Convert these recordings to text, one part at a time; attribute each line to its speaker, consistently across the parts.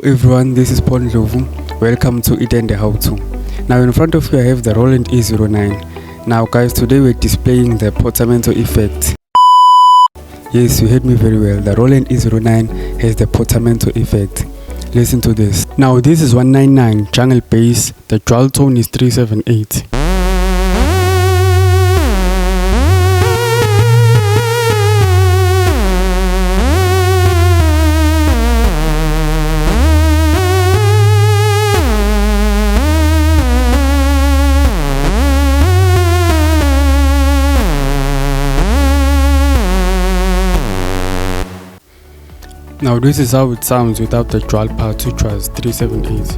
Speaker 1: Hello everyone, this is Paul Ndlovu. Welcome to ITENDE How To. Now in front of you I have the Roland E09. Now guys, today we're displaying the Portamento effect. Yes, you heard me very well. The Roland E09 has the Portamento effect. Listen to this. Now this is 199 jungle bass. The dual tone is 378. Now this is how it sounds without the dual part, which was 378.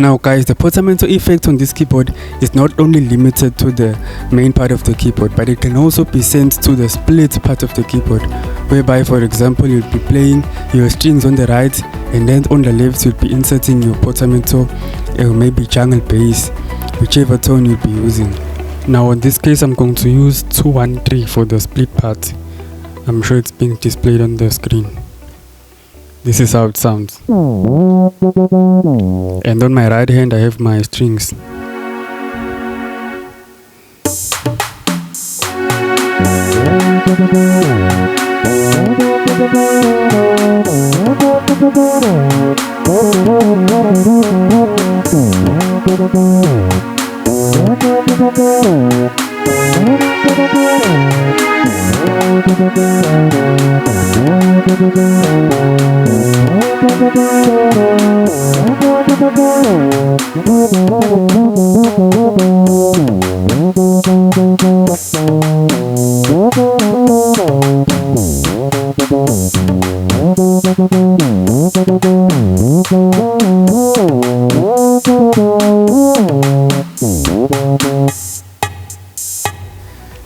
Speaker 1: Now guys, the Portamento effect on this keyboard is not only limited to the main part of the keyboard, but it can also be sent to the split part of the keyboard, whereby for example you'll be playing your strings on the right and then on the left you'll be inserting your Portamento or maybe jungle bass, whichever tone you'll be using. Now in this case I'm going to use 213 for the split part. I'm sure it's being displayed on the screen. This is how it sounds. And on my right hand I have my strings.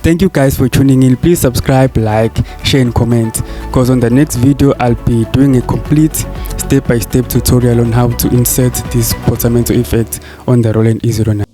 Speaker 1: Thank you guys for tuning in. Please subscribe, like, share and comment, because on the next video I'll be doing a complete step-by-step tutorial on how to insert this Portamento effect on the Roland E09.